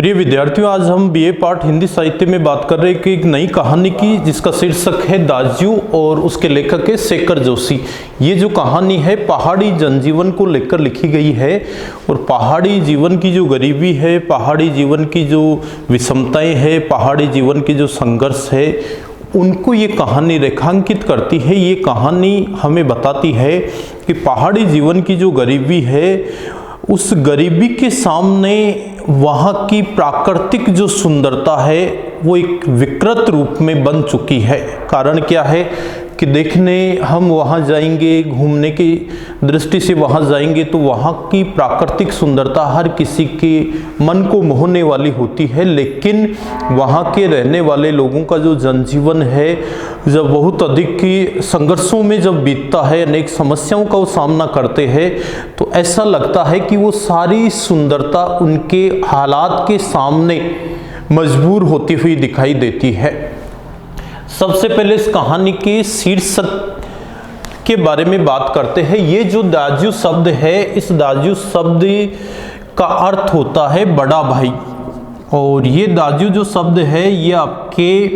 प्रिय विद्यार्थियों, आज हम बीए पार्ट हिंदी साहित्य में बात कर रहे हैं कि एक नई कहानी की जिसका शीर्षक है दाजू और उसके लेखक है शेखर जोशी। ये जो कहानी है पहाड़ी जनजीवन को लेकर लिखी गई है और पहाड़ी जीवन की जो गरीबी है, पहाड़ी जीवन की जो विषमताएं है, पहाड़ी जीवन की जो संघर्ष है, उनको ये कहानी रेखांकित करती है। ये कहानी हमें बताती है कि पहाड़ी जीवन की जो गरीबी है, उस गरीबी के सामने वहाँ की प्राकृतिक जो सुंदरता है वो एक विकृत रूप में बन चुकी है। कारण क्या है कि देखने हम वहाँ जाएंगे, घूमने की दृष्टि से वहाँ जाएंगे तो वहाँ की प्राकृतिक सुंदरता हर किसी के मन को मोहने वाली होती है, लेकिन वहाँ के रहने वाले लोगों का जो जनजीवन है, जब बहुत अधिक की संघर्षों में जब बीतता है, अनेक समस्याओं का वो सामना करते हैं, तो ऐसा लगता है कि वो सारी सुंदरता उनके हालात के सामने मजबूर होती हुई दिखाई देती है। सबसे पहले इस कहानी के शीर्षक के बारे में बात करते हैं। ये जो दाजू शब्द है, इस दाजू शब्द का अर्थ होता है बड़ा भाई, और ये दाजू जो शब्द है ये आपके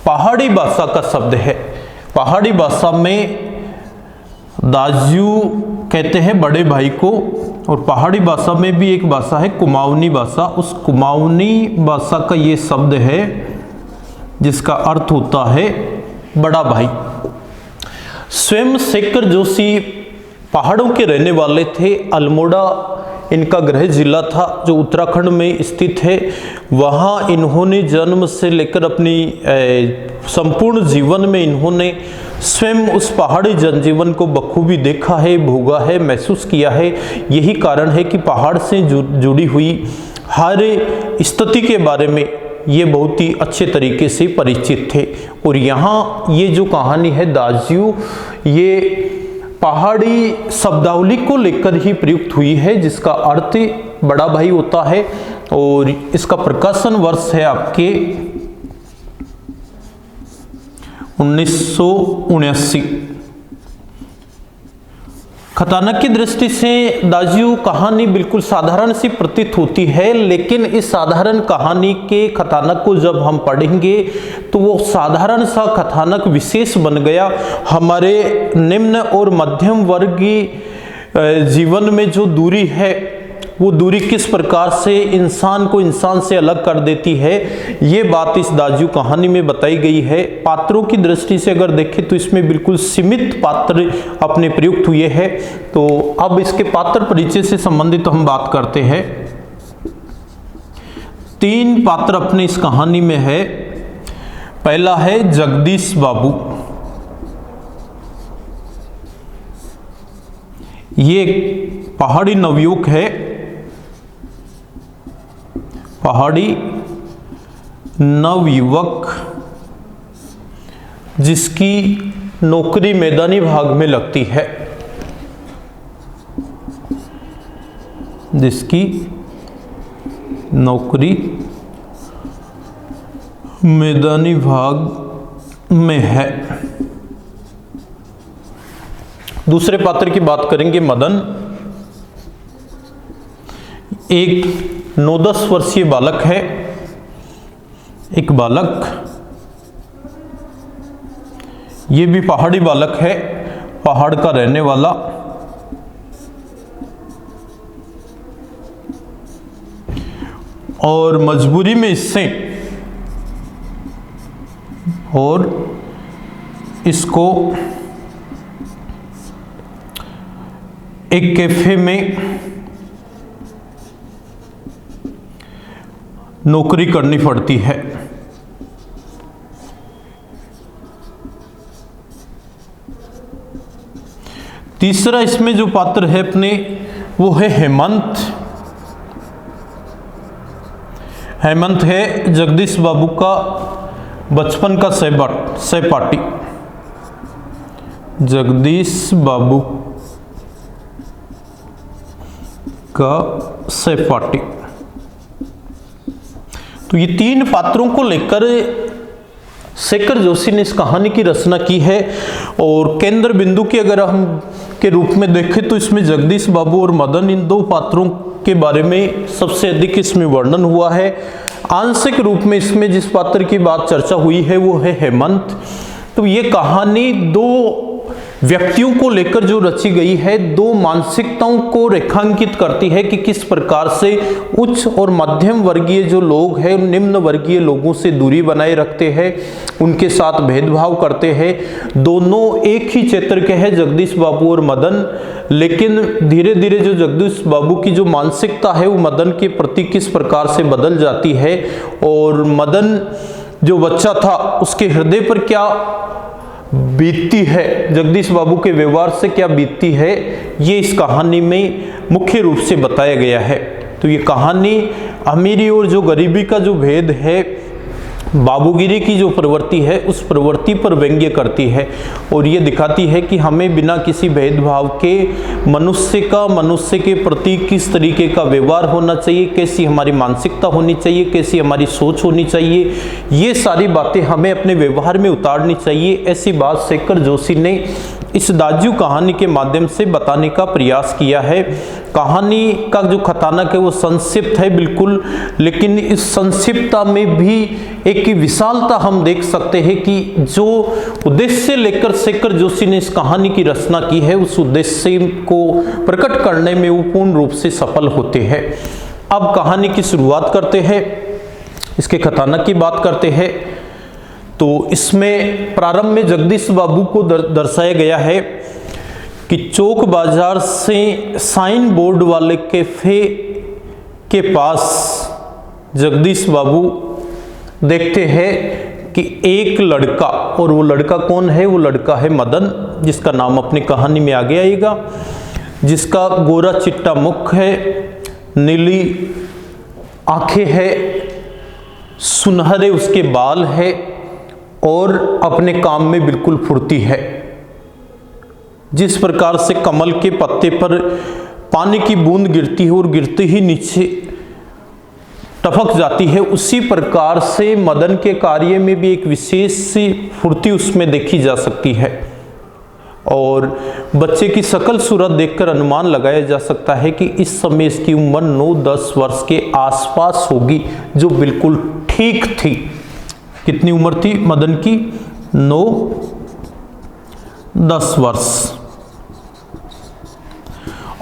पहाड़ी भाषा का शब्द है। पहाड़ी भाषा में दाजू कहते हैं बड़े भाई को, और पहाड़ी भाषा में भी एक भाषा है कुमाऊनी भाषा। उस कुमाऊनी भाषा का ये शब्द है जिसका अर्थ होता है बड़ा भाई। स्वयं शेखर जोशी पहाड़ों के रहने वाले थे। अल्मोड़ा इनका गृह जिला था जो उत्तराखंड में स्थित है। वहाँ इन्होंने जन्म से लेकर अपनी संपूर्ण जीवन में इन्होंने स्वयं उस पहाड़ी जनजीवन को बखूबी देखा है, भोगा है, महसूस किया है। यही कारण है कि पहाड़ से जुड़ी हुई हर स्थिति के बारे में ये बहुत ही अच्छे तरीके से परिचित थे। और यहाँ ये जो कहानी है दाजू, ये पहाड़ी शब्दावली को लेकर ही प्रयुक्त हुई है, जिसका अर्थ बड़ा भाई होता है। और इसका प्रकाशन वर्ष है आपके 1979। कथानक की दृष्टि से दाजू कहानी बिल्कुल साधारण सी प्रतीत होती है, लेकिन इस साधारण कहानी के कथानक को जब हम पढ़ेंगे तो वो साधारण सा कथानक विशेष बन गया। हमारे निम्न और मध्यम वर्गीय जीवन में जो दूरी है, वो दूरी किस प्रकार से इंसान को इंसान से अलग कर देती है, ये बात इस दाजू कहानी में बताई गई है। पात्रों की दृष्टि से अगर देखें तो इसमें बिल्कुल सीमित पात्र अपने प्रयुक्त हुए हैं। तो अब इसके पात्र परिचय से संबंधित हम बात करते हैं। 3 पात्र अपने इस कहानी में है। पहला है जगदीश बाबू। ये पहाड़ी नवयुवक है, पहाड़ी नवयुवक जिसकी नौकरी मैदानी भाग में लगती है, जिसकी नौकरी मैदानी भाग में है। दूसरे पात्र की बात करेंगे मदन। एक 9-10 वर्षीय बालक है, एक बालक, ये भी पहाड़ी बालक है, पहाड़ का रहने वाला। और मजबूरी में इससे और इसको एक कैफे में नौकरी करनी पड़ती है। तीसरा इसमें जो पात्र है अपने, वो है हेमंत। हेमंत है जगदीश बाबू का बचपन का सहपाठी। जगदीश बाबू का सहपाठी। तो ये 3 पात्रों को लेकर शेखर जोशी ने इस कहानी की रचना की है और केंद्र बिंदु की अगर हम के रूप में देखें तो इसमें जगदीश बाबू और मदन, इन दो पात्रों के बारे में सबसे अधिक इसमें वर्णन हुआ है। आंशिक रूप में इसमें जिस पात्र की बात चर्चा हुई है वो है हेमंत। तो ये कहानी दो व्यक्तियों को लेकर जो रची गई है, दो मानसिकताओं को रेखांकित करती है कि किस प्रकार से उच्च और मध्यम वर्गीय जो लोग हैं निम्न वर्गीय लोगों से दूरी बनाए रखते हैं, उनके साथ भेदभाव करते हैं। दोनों एक ही क्षेत्र के हैं, जगदीश बाबू और मदन, लेकिन धीरे धीरे जो जगदीश बाबू की जो मानसिकता है वो मदन के प्रति किस प्रकार से बदल जाती है और मदन जो बच्चा था उसके हृदय पर क्या बीतती है, जगदीश बाबू के व्यवहार से क्या बीतती है, ये इस कहानी में मुख्य रूप से बताया गया है। तो ये कहानी अमीरी और जो गरीबी का जो भेद है, बाबूगिरी की जो प्रवृत्ति है उस प्रवृत्ति पर व्यंग्य करती है और ये दिखाती है कि हमें बिना किसी भेदभाव के मनुष्य के प्रति किस तरीके का व्यवहार होना चाहिए, कैसी हमारी मानसिकता होनी चाहिए, कैसी हमारी सोच होनी चाहिए, ये सारी बातें हमें अपने व्यवहार में उतारनी चाहिए। ऐसी बात शेखर जोशी ने इस दाजू कहानी के माध्यम से बताने का प्रयास किया है। कहानी का जो कथानक है वो संक्षिप्त है बिल्कुल, लेकिन इस संक्षिप्तता में भी एक विशालता हम देख सकते हैं कि जो उद्देश्य लेकर शेखर जोशी ने इस कहानी की रचना की है उस उद्देश्य को प्रकट करने में वो पूर्ण रूप से सफल होते हैं। अब कहानी की शुरुआत करते हैं, इसके कथानक की बात करते हैं। तो इसमें प्रारंभ में जगदीश बाबू को दर्शाया गया है कि चौक बाजार से साइन बोर्ड वाले कैफे के पास जगदीश बाबू देखते हैं कि एक लड़का, और वो लड़का कौन है, वो लड़का है मदन, जिसका नाम अपनी कहानी में आगे आएगा, जिसका गोरा चिट्टा मुख है, नीली आंखें है, सुनहरे उसके बाल है और अपने काम में बिल्कुल फुर्ती है। जिस प्रकार से कमल के पत्ते पर पानी की बूंद गिरती है और गिरते ही नीचे टपक जाती है, उसी प्रकार से मदन के कार्य में भी एक विशेष सी फुर्ती उसमें देखी जा सकती है। और बच्चे की शकल सूरत देखकर अनुमान लगाया जा सकता है कि इस समय इसकी उम्र 9-10 वर्ष के आसपास होगी, जो बिल्कुल ठीक थी। कितनी उम्र थी मदन की? 9-10 वर्ष।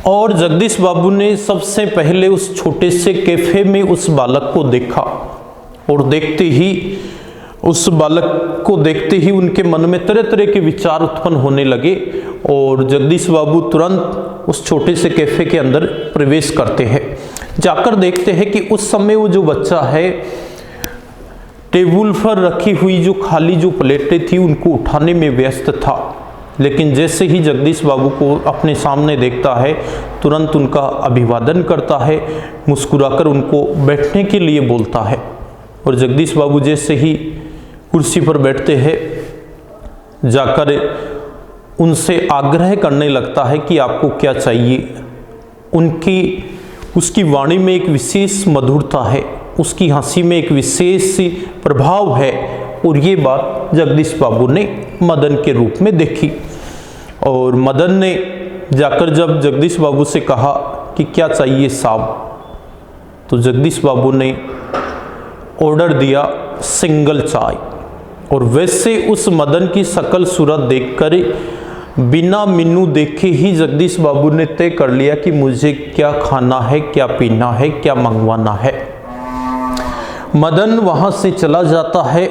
और जगदीश बाबू ने सबसे पहले उस छोटे से कैफे में उस बालक को देखा और देखते ही उनके मन में तरह तरह के विचार उत्पन्न होने लगे और जगदीश बाबू तुरंत उस छोटे से कैफे के अंदर प्रवेश करते हैं। जाकर देखते हैं कि उस समय वो जो बच्चा है टेबल पर रखी हुई जो खाली जो प्लेटें थी उनको उठाने में व्यस्त था, लेकिन जैसे ही जगदीश बाबू को अपने सामने देखता है तुरंत उनका अभिवादन करता है, मुस्कुराकर उनको बैठने के लिए बोलता है। और जगदीश बाबू जैसे ही कुर्सी पर बैठते हैं जाकर उनसे आग्रह करने लगता है कि आपको क्या चाहिए। उसकी वाणी में एक विशेष मधुरता है, उसकी हंसी में एक विशेष प्रभाव है और ये बात जगदीश बाबू ने मदन के रूप में देखी। और मदन ने जाकर जब जगदीश बाबू से कहा कि क्या चाहिए साहब, तो जगदीश बाबू ने ऑर्डर दिया सिंगल चाय। और वैसे उस मदन की शकल सूरत देखकर बिना मेनू देखे ही जगदीश बाबू ने तय कर लिया कि मुझे क्या खाना है, क्या पीना है, क्या मंगवाना है। मदन वहां से चला जाता है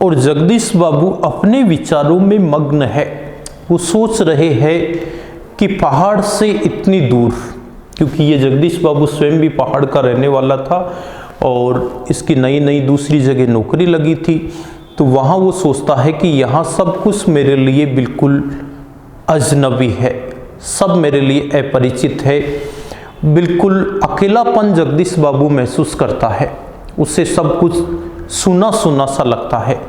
और जगदीश बाबू अपने विचारों में मग्न है। वो सोच रहे हैं कि पहाड़ से इतनी दूर, क्योंकि ये जगदीश बाबू स्वयं भी पहाड़ का रहने वाला था और इसकी नई नई दूसरी जगह नौकरी लगी थी, तो वहाँ वो सोचता है कि यहाँ सब कुछ मेरे लिए बिल्कुल अजनबी है, सब मेरे लिए अपरिचित है। बिल्कुल अकेलापन जगदीश बाबू महसूस करता है, उससे सब कुछ सुना सुना सा लगता है।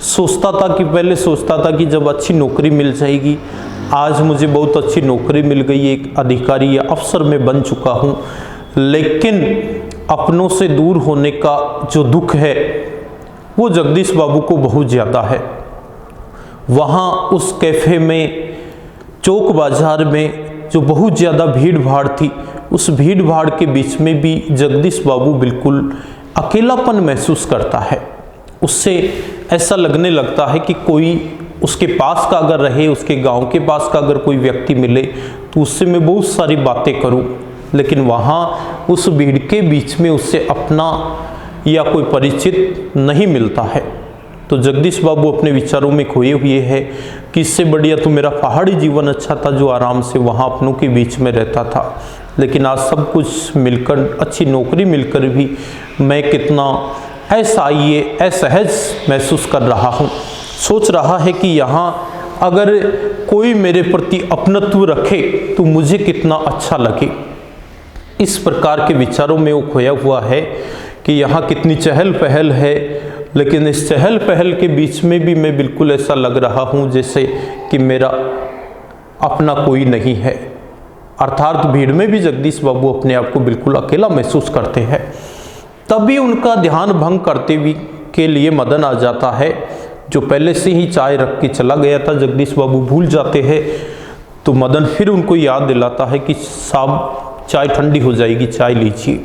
पहले सोचता था कि जब अच्छी नौकरी मिल जाएगी, आज मुझे बहुत अच्छी नौकरी मिल गई, एक अधिकारी या अफसर में बन चुका हूँ, लेकिन अपनों से दूर होने का जो दुख है वो जगदीश बाबू को बहुत ज़्यादा है। वहाँ उस कैफ़े में, चौक बाज़ार में जो बहुत ज़्यादा भीड़ भाड़ थी, उस भीड़ भाड़ के बीच में भी जगदीश बाबू बिल्कुल अकेलापन महसूस करता है। उससे ऐसा लगने लगता है कि कोई उसके पास का अगर रहे, उसके गांव के पास का अगर कोई व्यक्ति मिले तो उससे मैं बहुत सारी बातें करूं, लेकिन वहाँ उस भीड़ के बीच में उससे अपना या कोई परिचित नहीं मिलता है। तो जगदीश बाबू अपने विचारों में खोए हुए है कि इससे बढ़िया तो मेरा पहाड़ी जीवन अच्छा था, जो आराम से वहाँ अपनों के बीच में रहता था। लेकिन आज सब कुछ मिलकर, अच्छी नौकरी मिलकर भी मैं कितना असहज महसूस कर रहा हूँ। सोच रहा है कि यहाँ अगर कोई मेरे प्रति अपनत्व रखे तो मुझे कितना अच्छा लगे। इस प्रकार के विचारों में वो खोया हुआ है कि यहाँ कितनी चहल पहल है, लेकिन इस चहल पहल के बीच में भी मैं बिल्कुल ऐसा लग रहा हूँ जैसे कि मेरा अपना कोई नहीं है। अर्थात भीड़ में भी जगदीश बाबू अपने आप को बिल्कुल अकेला महसूस करते हैं। तभी उनका ध्यान भंग करते हुए के लिए मदन आ जाता है, जो पहले से ही चाय रख के चला गया था। जगदीश बाबू भूल जाते हैं तो मदन फिर उनको याद दिलाता है कि साहब चाय ठंडी हो जाएगी, चाय लीजिए।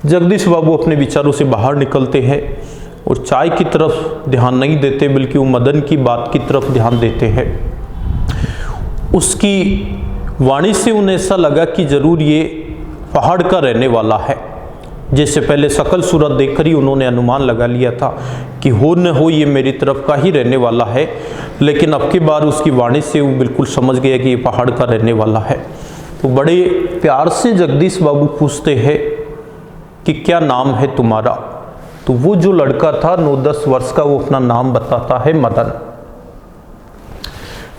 जगदीश बाबू अपने विचारों से बाहर निकलते हैं और चाय की तरफ ध्यान नहीं देते, बल्कि वो मदन की बात की तरफ ध्यान देते हैं। उसकी वाणी से उन्हें ऐसा लगा कि जरूर ये पहाड़ का रहने वाला है। जैसे पहले शकल सूरत देखकर ही उन्होंने अनुमान लगा लिया था कि हो न हो ये मेरी तरफ का ही रहने वाला है, लेकिन अब की बार उसकी वाणी से वो बिल्कुल समझ गया कि ये पहाड़ का रहने वाला है। तो बड़े प्यार से जगदीश बाबू पूछते हैं कि क्या नाम है तुम्हारा। तो वो जो लड़का था 9-10 वर्ष का, वो अपना नाम बताता है मदन।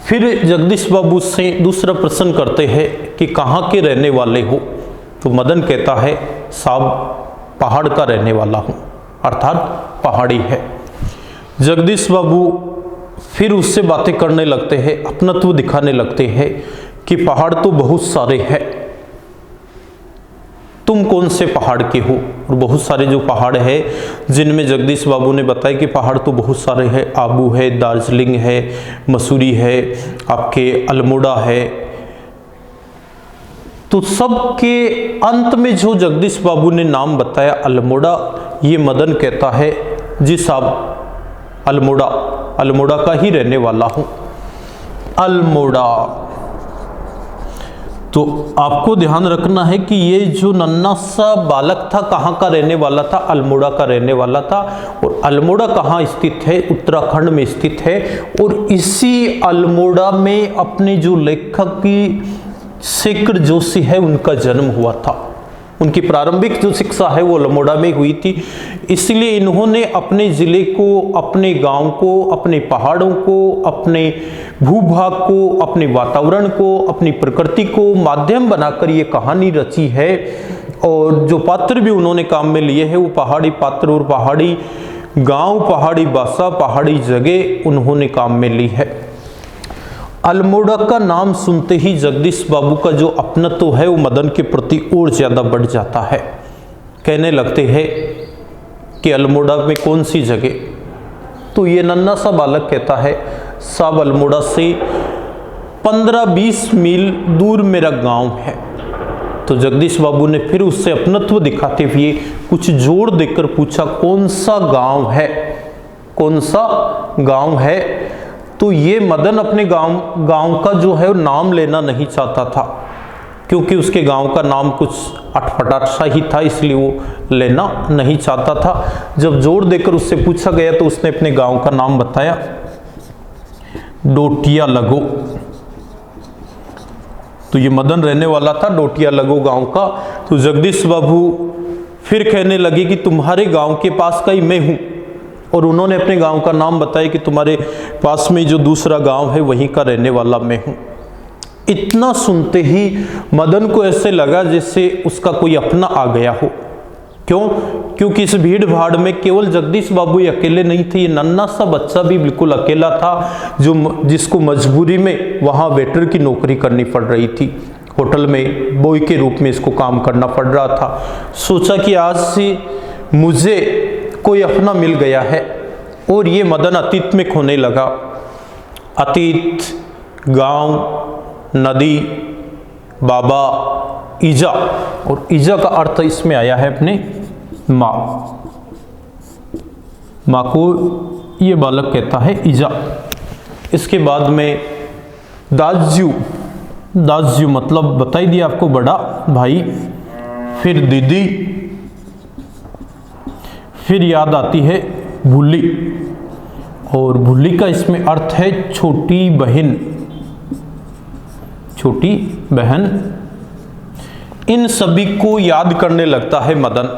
फिर जगदीश बाबू से दूसरा प्रश्न करते हैं कि कहाँ के रहने वाले हो। तो मदन कहता है साहब पहाड़ का रहने वाला हूँ, अर्थात पहाड़ी है। जगदीश बाबू फिर उससे बातें करने लगते हैं, अपनत्व दिखाने लगते हैं कि पहाड़ तो बहुत सारे हैं, तुम कौन से पहाड़ के हो। और बहुत सारे जो पहाड़ है जिनमें जगदीश बाबू ने बताया कि पहाड़ तो बहुत सारे हैं। आबू है, दार्जिलिंग है, मसूरी है, आपके अल्मोड़ा है। तो सबके अंत में जो जगदीश बाबू ने नाम बताया अल्मोड़ा, ये मदन कहता है जी साहब अल्मोड़ा का ही रहने वाला हूँ। अल्मोड़ा, तो आपको ध्यान रखना है कि ये जो नन्हा सा बालक था कहाँ का रहने वाला था, अल्मोड़ा का रहने वाला था। और अल्मोड़ा कहाँ स्थित है, उत्तराखंड में स्थित है। और इसी अल्मोड़ा में अपने जो लेखक की शेखर जोशी है उनका जन्म हुआ था। उनकी प्रारंभिक जो शिक्षा है वो अल्मोड़ा में हुई थी। इसलिए इन्होंने अपने ज़िले को, अपने गांव को, अपने पहाड़ों को, अपने भूभाग को, अपने वातावरण को, अपनी प्रकृति को माध्यम बनाकर ये कहानी रची है। और जो पात्र भी उन्होंने काम में लिए हैं वो पहाड़ी पात्र और पहाड़ी गांव, पहाड़ी भाषा, पहाड़ी जगह उन्होंने काम में ली है। अल्मोड़ा का नाम सुनते ही जगदीश बाबू का जो अपनत्व है वो मदन के प्रति और ज़्यादा बढ़ जाता है। कहने लगते हैं कि अल्मोड़ा में कौन सी जगह। तो ये नन्हा सा बालक कहता है साहब अल्मोड़ा से 15-20 मील दूर मेरा गांव है। तो जगदीश बाबू ने फिर उससे अपनत्व दिखाते हुए कुछ जोर देकर पूछा कौन सा गांव है, कौन सा गांव है। तो ये मदन अपने गांव का जो है नाम लेना नहीं चाहता था, क्योंकि उसके गांव का नाम कुछ अटपटा सा ही था, इसलिए वो लेना नहीं चाहता था। जब जोर देकर उससे पूछा गया तो उसने अपने गांव का नाम बताया, डोटिया लगो। तो ये मदन रहने वाला था डोटिया लगो गांव का। तो जगदीश बाबू फिर कहने लगे कि तुम्हारे गांव के पास का ही मैं हूं। और उन्होंने अपने गांव का नाम बताया कि तुम्हारे पास में जो दूसरा गांव है वहीं का रहने वाला मैं हूं। इतना सुनते ही मदन को ऐसे लगा जैसे उसका कोई अपना आ गया हो। क्यों? क्योंकि इस भीड़ भाड़ में केवल जगदीश बाबू ही अकेले नहीं थे, ये नन्हा सा बच्चा भी बिल्कुल अकेला था, जिसको मजबूरी में वहाँ वेटर की नौकरी करनी पड़ रही थी। होटल में बॉय के रूप में इसको काम करना पड़ रहा था। सोचा कि आज से मुझे कोई अपना मिल गया है और ये मदन अतीत में खोने लगा। अतीत, गांव, नदी, बाबा, ईजा, और ईजा का अर्थ इसमें आया है अपने माँ। माँ को ये बालक कहता है ईजा। इसके बाद में दाज्यू, दाज्यू मतलब बता ही दिया आपको, बड़ा भाई। फिर दीदी, फिर याद आती है भूली, और भूली का इसमें अर्थ है छोटी बहन, छोटी बहन। इन सभी को याद करने लगता है मदन।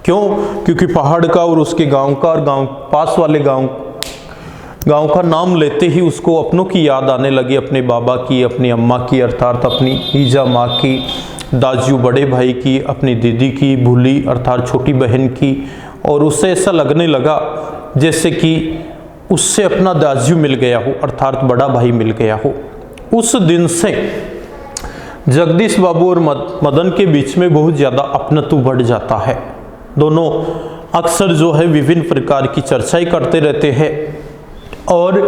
क्यों? क्योंकि पहाड़ का और उसके गांव का और गांव पास वाले गांव का नाम लेते ही उसको अपनों की याद आने लगी, अपने बाबा की, अपनी अम्मा की अर्थात अपनी ईजा माँ की, दाजू बड़े भाई की, अपनी दीदी की, भूली अर्थात छोटी बहन की। और उससे ऐसा लगने लगा जैसे कि उससे अपना दाजू मिल गया हो अर्थात बड़ा भाई मिल गया हो। उस दिन से जगदीश बाबू और मदन के बीच में बहुत ज़्यादा अपनत्व बढ़ जाता है। दोनों अक्सर जो है विभिन्न प्रकार की चर्चाएं करते रहते हैं और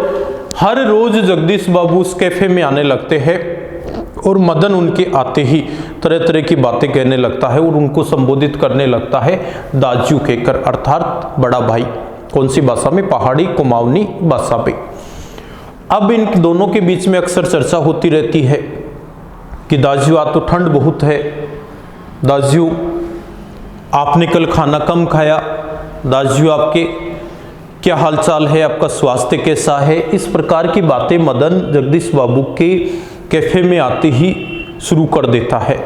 हर रोज जगदीश बाबू उस कैफे में आने लगते हैं और मदन उनके आते ही तरह तरह की बातें कहने लगता है और उनको संबोधित करने लगता है दाजू कहकर अर्थात बड़ा भाई। कौन सी भाषा में? पहाड़ी कुमाऊनी भाषा पे। अब इन दोनों के बीच में अक्सर चर्चा होती रहती है कि दाजू आज तो ठंड बहुत है, दाजू आपने कल खाना कम खाया, दाजू आपके क्या हालचाल है, आपका स्वास्थ्य कैसा है। इस प्रकार की बातें मदन जगदीश बाबू के कैफे में आते ही शुरू कर देता है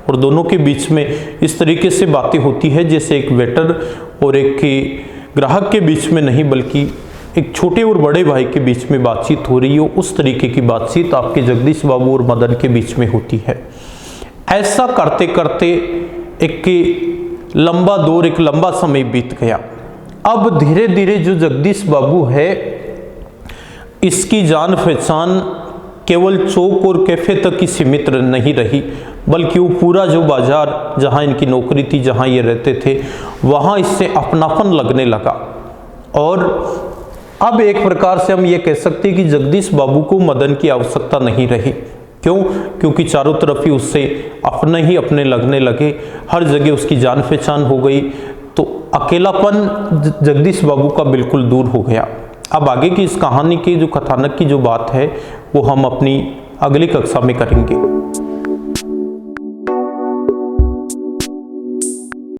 और दोनों के बीच में इस तरीके से बातें होती है जैसे एक वेटर और एक ग्राहक के बीच में नहीं बल्कि एक छोटे और बड़े भाई के बीच में बातचीत हो रही हो। उस तरीके की बातचीत आपके जगदीश बाबू और मदन के बीच में होती है। ऐसा करते करते एक लंबा दौर, एक लंबा समय बीत गया। अब धीरे धीरे जो जगदीश बाबू है इसकी जान पहचान केवल चौक और कैफे तक ही सीमित नहीं रही बल्कि वो पूरा जो बाजार जहाँ इनकी नौकरी थी, जहाँ ये रहते थे, वहाँ इससे अपनापन लगने लगा। और अब एक प्रकार से हम ये कह सकते हैं कि जगदीश बाबू को मदन की आवश्यकता नहीं रही। क्यों? क्योंकि चारों तरफ ही उससे अपने ही अपने लगने लगे, हर जगह उसकी जान पहचान हो गई, तो अकेलापन जगदीश बाबू का बिल्कुल दूर हो गया। अब आगे की इस कहानी की जो कथानक की जो बात है वो हम अपनी अगली कक्षा में करेंगे।